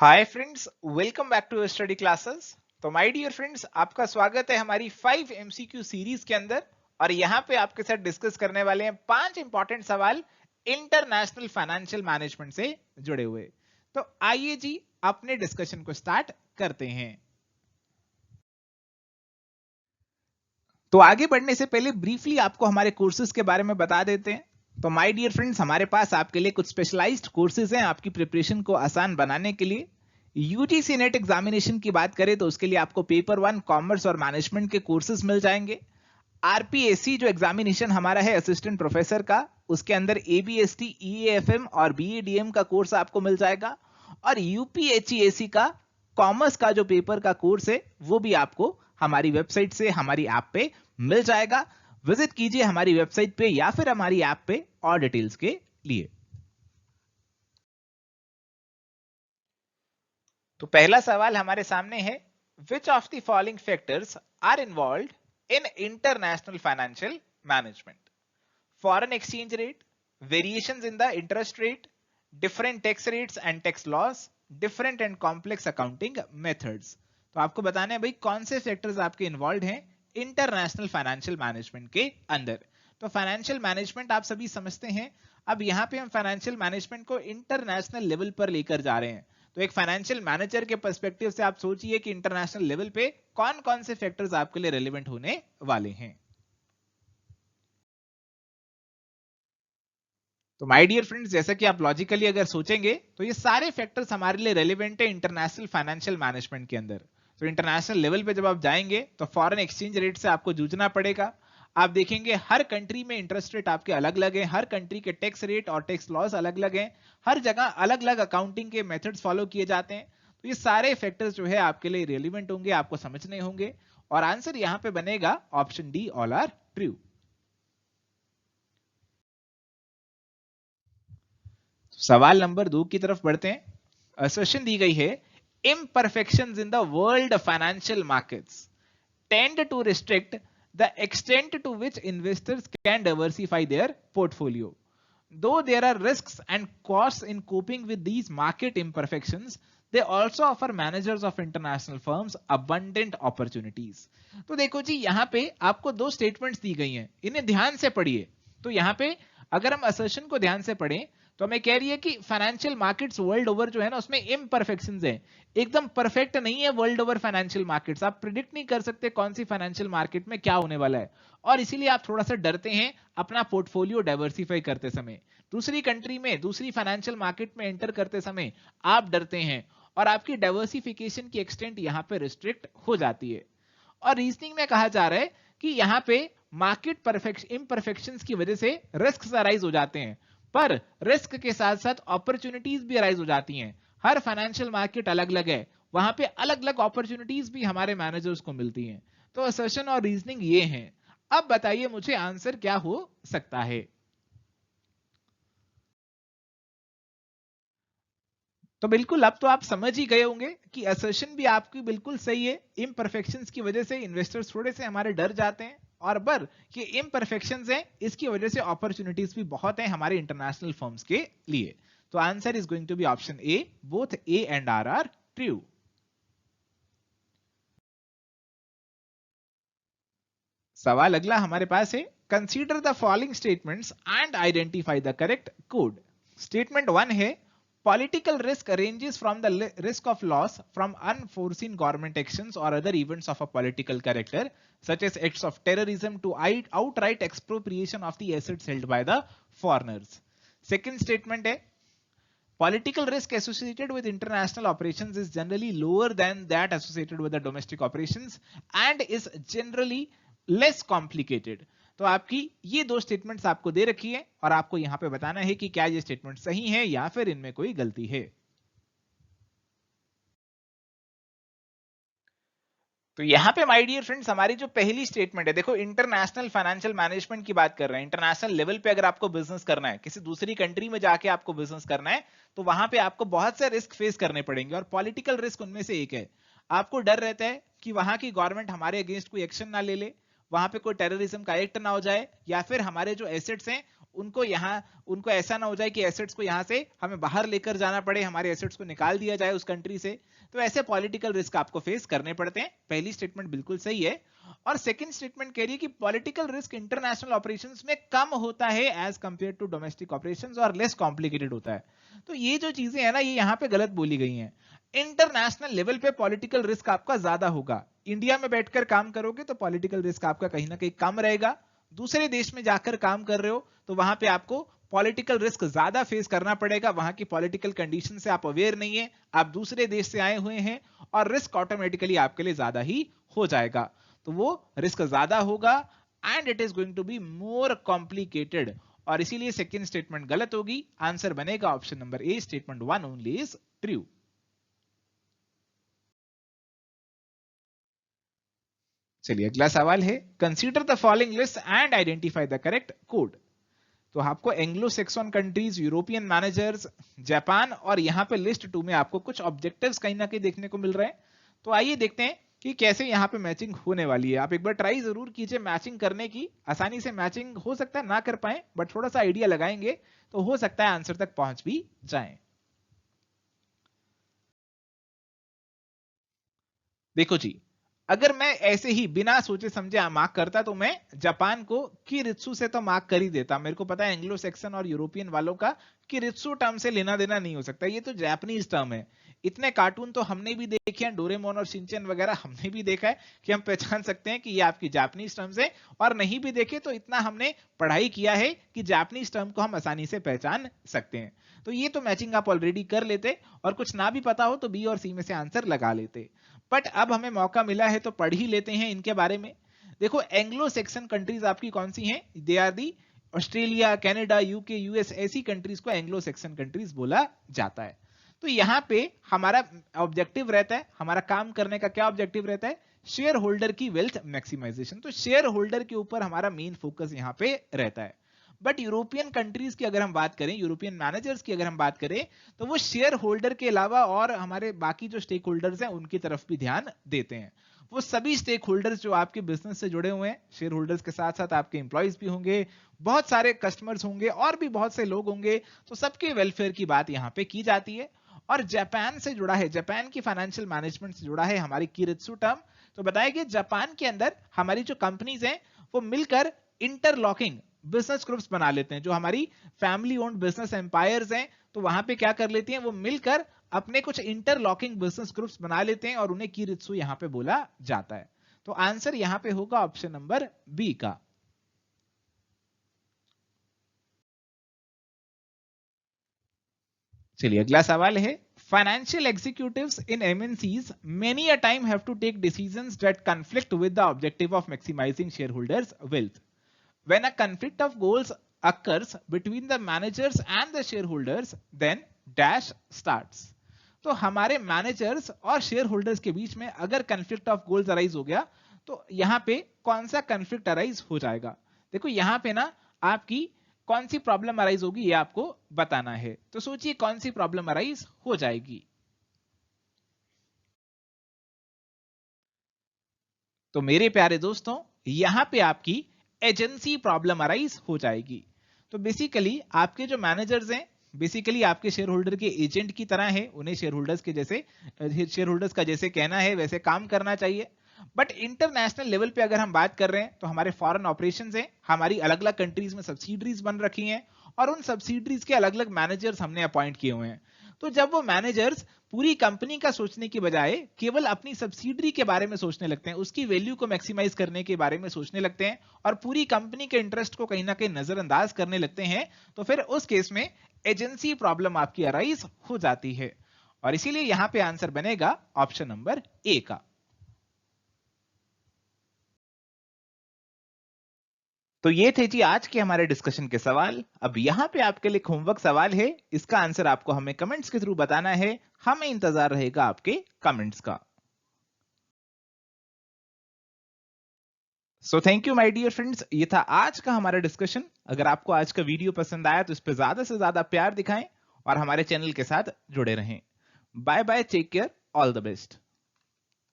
Hi friends, welcome back to study classes. तो my dear friends, आपका स्वागत है हमारी 5 एमसीक्यू सीरीज के अंदर। और यहाँ पे आपके साथ डिस्कस करने वाले हैं 5 इंपॉर्टेंट सवाल इंटरनेशनल फाइनेंशियल मैनेजमेंट से जुड़े हुए। तो आइए जी अपने डिस्कशन को स्टार्ट करते हैं। तो आगे बढ़ने से पहले ब्रीफली आपको हमारे कोर्सेज के बारे में बता देते हैं। तो माय डियर फ्रेंड्स, हमारे पास आपके लिए कुछ स्पेशलाइज्ड कोर्सेज हैं आपकी प्रिपरेशन को आसान बनाने के लिए। यूजीसी नेट एग्जामिनेशन की बात करें तो उसके लिए आपको पेपर 1 कॉमर्स और मैनेजमेंट के कोर्सेज मिल जाएंगे। आरपीएससी जो एग्जामिनेशन हमारा है असिस्टेंट प्रोफेसर का, उसके अंदर एबीएसटी, ईएएफएम और बीईडीएम का कोर्स आपको मिल जाएगा। और यूपीएचईएसी का कॉमर्स का जो पेपर का कोर्स है वो भी आपको हमारी वेबसाइट से, हमारी ऐप पे मिल जाएगा। विजिट कीजिए हमारी वेबसाइट पे या फिर हमारी ऐप पे और डिटेल्स के लिए। तो पहला सवाल हमारे सामने है, which of the following factors are involved in international financial management? Foreign exchange rate, variations in the interest rate, different tax rates and tax laws, different and complex accounting methods. तो आपको बताना है भाई कौन से फैक्टर्स आपके involve हैं international financial management के अंदर। तो फाइनेंशियल मैनेजमेंट आप सभी समझते हैं। अब यहाँ पे हम फाइनेंशियल मैनेजमेंट को इंटरनेशनल लेवल पर लेकर जा रहे हैं। तो एक फाइनेंशियल मैनेजर के पर्सपेक्टिव से आप सोचिए कि इंटरनेशनल लेवल पे कौन कौन से फैक्टर्स आपके लिए रेलेवेंट होने वाले हैं। तो माय डियर फ्रेंड्स, जैसा कि आप लॉजिकली अगर सोचेंगे तो ये सारे फैक्टर्स हमारे लिए रेलेवेंट है इंटरनेशनल फाइनेंशियल मैनेजमेंट के अंदर। तो इंटरनेशनल लेवल पे जब आप जाएंगे तो फॉरेन एक्सचेंज रेट से आपको जूझना पड़ेगा। आप देखेंगे हर कंट्री में इंटरेस्ट रेट आपके अलग अलग है, हर कंट्री के टैक्स रेट और टैक्स लॉस अलग अलग हैं, हर जगह अलग अलग अकाउंटिंग के मेथड्स फॉलो किए जाते हैं। तो ये सारे फैक्टर्स जो है आपके लिए रेलिवेंट होंगे, आपको समझने होंगे। और आंसर यहां पे बनेगा option D, all are true. सवाल नंबर 2 की तरफ बढ़ते हैं। असर्शन दी गई है, imperfections in the world financial markets tend to restrict the extent to which investors can diversify their portfolio. Though there are risks and costs in coping with these market imperfections, they also offer managers of international firms abundant opportunities. तो देखो जी, यहाँ पे आपको दो statements दी गई हैं, इन्हें ध्यान से पढ़िए। तो यहाँ पे अगर हम असर्शन को ध्यान से पढ़ें तो हमें कह रही है कि फाइनेंशियल मार्केट्स वर्ल्ड ओवर जो है ना उसमें इम्परफेक्शंस है, एकदम परफेक्ट नहीं है वर्ल्ड ओवर फाइनेंशियल मार्केट्स। आप प्रिडिक्ट नहीं कर सकते कौन सी फाइनेंशियल मार्केट में क्या होने वाला है, और इसीलिए आप थोड़ा सा डरते हैं अपना पोर्टफोलियो डाइवर्सिफाई करते समय। दूसरी कंट्री में, दूसरी फाइनेंशियल मार्केट में एंटर करते समय आप डरते हैं और आपकी डाइवर्सिफिकेशन की एक्सटेंट यहां पे रिस्ट्रिक्ट हो जाती है। और रीजनिंग में कहा जा रहा है कि यहां पे मार्केट इम्परफेक्शंस की वजह से रिस्क अराइज हो जाते हैं, पर रिस्क के साथ साथ अपॉर्चुनिटीज भी अराइज हो जाती हैं। हर फाइनेंशियल मार्केट अलग अलग है, वहां पे अलग अलग अपॉर्चुनिटीज भी हमारे मैनेजर्स को मिलती हैं। तो असर्शन और रीजनिंग ये हैं। अब बताइए मुझे आंसर क्या हो सकता है। तो बिल्कुल अब तो आप समझ ही गए होंगे कि असर्शन भी आपकी बिल्कुल सही है। इम्परफेक्शंस की वजह से इन्वेस्टर्स थोड़े से हमारे डर जाते हैं, और बर ये इम्परफेक्शंस हैं इसकी वजह से अपॉर्चुनिटीज भी बहुत हैं हमारे इंटरनेशनल फर्म्स के लिए। तो answer is going to be option A, both A and R true. सवाल अगला हमारे पास है, consider the following statements and identify the correct code. Statement 1 है, political risk ranges from the risk of loss from unforeseen government actions or other events of a political character, such as acts of terrorism, to outright expropriation of the assets held by the foreigners. Second statement है, political risk associated with international operations is generally lower than that associated with the domestic operations and is generally less complicated. तो आपकी ये दो statements आपको दे रखी है और आपको यहां पे बताना है कि क्या ये स्टेटमेंट सही है या फिर इनमें कोई गलती है। तो यहां पे माय डियर फ्रेंड्स हमारी जो पहली स्टेटमेंट है, देखो इंटरनेशनल फाइनेंशियल मैनेजमेंट की बात कर रहे हैं। इंटरनेशनल लेवल पे अगर आपको बिजनेस करना है, किसी दूसरी कंट्री में जाके आपको बिजनेस करना है, तो वहां पे आपको बहुत से रिस्क फेस करने पड़ेंगे और पॉलिटिकल रिस्क उनमें से एक है। आपको डर रहता है कि वहां की गवर्नमेंट हमारे अगेंस्ट कोई एक्शन ना ले ले, वहां पे कोई टेररिज्म का एक्ट ना हो जाए, या फिर हमारे जो एसेट्स हैं उनको ऐसा ना हो जाए कि एसेट्स को यहाँ से हमें बाहर लेकर जाना पड़े, हमारे एसेट्स को निकाल दिया जाए उस कंट्री से। तो ऐसे पॉलिटिकल रिस्क आपको फेस करने पड़ते हैं। पहली स्टेटमेंट बिल्कुल सही है। और सेकंड स्टेटमेंट कह रही है कि पॉलिटिकल रिस्क इंटरनेशनल ऑपरेशंस में कम होता है as compare to domestic operations और लेस कॉम्प्लिकेटेड होता है। तो ये जो चीजें है ना, ये यहाँ पे गलत बोली गई हैं। इंटरनेशनल लेवल पे पॉलिटिकल रिस्क आपका ज्यादा होगा। इंडिया में बैठकर काम करोगे तो पॉलिटिकल रिस्क आपका कहीं ना कहीं कम रहेगा। दूसरे देश में जाकर काम कर रहे हो तो वहां पे आपको पॉलिटिकल रिस्क ज्यादा फेस करना पड़ेगा। वहां की पॉलिटिकल कंडीशन से आप अवेयर नहीं है, आप दूसरे देश से आए हुए हैं, और रिस्क ऑटोमेटिकली आपके लिए ज्यादा ही हो जाएगा। तो वो रिस्क ज्यादा होगा and it is going to be more complicated, और इसीलिए सेकंड स्टेटमेंट गलत होगी। आंसर बनेगा option number A, statement 1 only is true. चलिए अगला सवाल है, consider the following list and identify the correct code. तो आपको Anglo Saxon countries, European managers, Japan, और यहां पे लिस्ट 2 में आपको कुछ ऑब्जेक्टिव्स कहीं ना कहीं देखने को मिल रहे हैं। तो आइए देखते हैं कि कैसे यहाँ पे मैचिंग होने वाली है। आप एक बार ट्राई जरूर कीजिए मैचिंग करने की। आसानी से मैचिंग हो सकता है ना कर पाए, बट थोड़ा सा आइडिया लगाएंगे तो हो सकता है आंसर तक पहुंच भी जाए। देखो जी, अगर मैं ऐसे ही बिना सोचे समझे मार्क करता तो मैं जापान को किरित्सु से तो मार्क कर ही देता। मेरे को पता है एंग्लो सेक्सन और यूरोपियन वालों का किरित्सु टर्म से लेना देना नहीं हो सकता, ये तो जापानीज टर्म है। इतने कार्टून तो हमने भी देखे हैं, डोरेमोन और शिनचैन वगैरह हमने भी देखा है कि हम पहचान सकते हैं कि ये आपकी जापानीज टर्म्स है। और नहीं भी देखे तो इतना हमने पढ़ाई किया है कि जापानीज टर्म को हम आसानी से पहचान सकते हैं। तो ये तो मैचिंग आप ऑलरेडी कर लेते, और कुछ ना भी पता हो तो बी और सी में से आंसर लगा लेते। बट अब हमें मौका मिला है तो पढ़ ही लेते हैं इनके बारे में। देखो एंग्लो सेक्सन कंट्रीज आपकी कौन सी हैं? They are the Australia, Canada, UK, US, ऐसी कंट्रीज को एंग्लो सेक्सन कंट्रीज बोला जाता है। तो यहां पे हमारा ऑब्जेक्टिव रहता है, हमारा काम करने का क्या ऑब्जेक्टिव रहता है? शेयर होल्डर की वेल्थ मैक्सिमाइजेशन। तो शेयर होल्डर के ऊपर हमारा मेन फोकस यहां पे रहता है। बट यूरोपियन कंट्रीज की अगर हम बात करें, यूरोपियन मैनेजर्स की अगर हम बात करें, तो वो शेयर होल्डर के अलावा और हमारे बाकी जो स्टेक होल्डर्स हैं उनकी तरफ भी ध्यान देते हैं। वो सभी स्टेक होल्डर्स जो आपके बिजनेस से जुड़े हुए हैं, शेयर होल्डर्स के साथ साथ आपके एम्प्लॉइज भी होंगे, बहुत सारे कस्टमर्स होंगे, और भी बहुत से लोग होंगे, तो सबके वेलफेयर की बात यहाँ पे की जाती है। और जापान से जुड़ा है, जापान की फाइनेंशियल मैनेजमेंट से जुड़ा है हमारी किरित्सु टर्म। तो बताया कि जापान के अंदर हमारी जो कंपनीज हैं वो मिलकर इंटरलॉकिंग बिजनेस ग्रुप्स बना लेते हैं। जो हमारी फैमिली ओन्ड बिजनेस एम्पायर्स हैं, तो वहां पे क्या कर लेती हैं, वो मिलकर अपने कुछ इंटरलॉकिंग बिजनेस ग्रुप्स बना लेते हैं, और उन्हें किरित्सु यहां पे बोला जाता है। तो आंसर यहां पे होगा ऑप्शन नंबर बी का। चलिए अगला सवाल है, financial executives in MNCs many a time have to take decisions that conflict with the objective of maximising shareholders wealth. When a conflict of goals occurs between the managers and the shareholders, then dash starts. तो हमारे managers और share holders के बीच में अगर conflict of goals arise हो गया, तो यहां पे कौन सा कंफ्लिक्ट अराइज हो जाएगा? देखो यहां पे ना आपकी कौन सी प्रॉब्लम अराइज होगी ये आपको बताना है। तो सोचिए कौन सी प्रॉब्लम अराइज हो जाएगी। तो मेरे प्यारे दोस्तों, यहां पे आपकी एजेंसी प्रॉब्लम अराइज हो जाएगी। तो बेसिकली आपके जो मैनेजर्स हैं बेसिकली आपके शेयर होल्डर के एजेंट की तरह है, उन्हें शेयर होल्डर्स के जैसे, शेयर होल्डर्स का जैसे कहना है वैसे काम करना चाहिए। बट इंटरनेशनल लेवल पे अगर हम बात कर रहे हैं तो हमारे फॉरेन ऑपरेशंस हैं, हमारी अलग अलग कंट्रीज में सब्सिडरीज बन रखी हैं, और उन सब्सिडरीज के अलग अलग मैनेजर्स हमने अपॉइंट किए हुए हैं। तो जब वो मैनेजर्स पूरी कंपनी का सोचने की बजाय केवल अपनी सब्सिडरी के बारे में सोचने लगते हैं, उसकी वैल्यू को मैक्सिमाइज करने के बारे में सोचने लगते हैं, और पूरी कंपनी के इंटरेस्ट को कहीं ना कहीं नजरअंदाज करने लगते हैं, तो फिर उस केस में एजेंसी प्रॉब्लम आपकी अराइज हो जाती है। और इसीलिए यहां पे आंसर बनेगा ऑप्शन नंबर ए का। तो ये थे जी आज के हमारे डिस्कशन के सवाल। अब यहाँ पे आपके लिए होमवर्क सवाल है, इसका आंसर आपको हमें कमेंट्स के थ्रू बताना है। हमें इंतजार रहेगा आपके कमेंट्स का। So thank you my dear friends, ये था आज का हमारा डिस्कशन। अगर आपको आज का वीडियो पसंद आया तो इस पर ज्यादा से ज्यादा प्यार दिखाएं और हमारे चैनल के साथ जुड़े रहें। Bye bye, take care, all the best.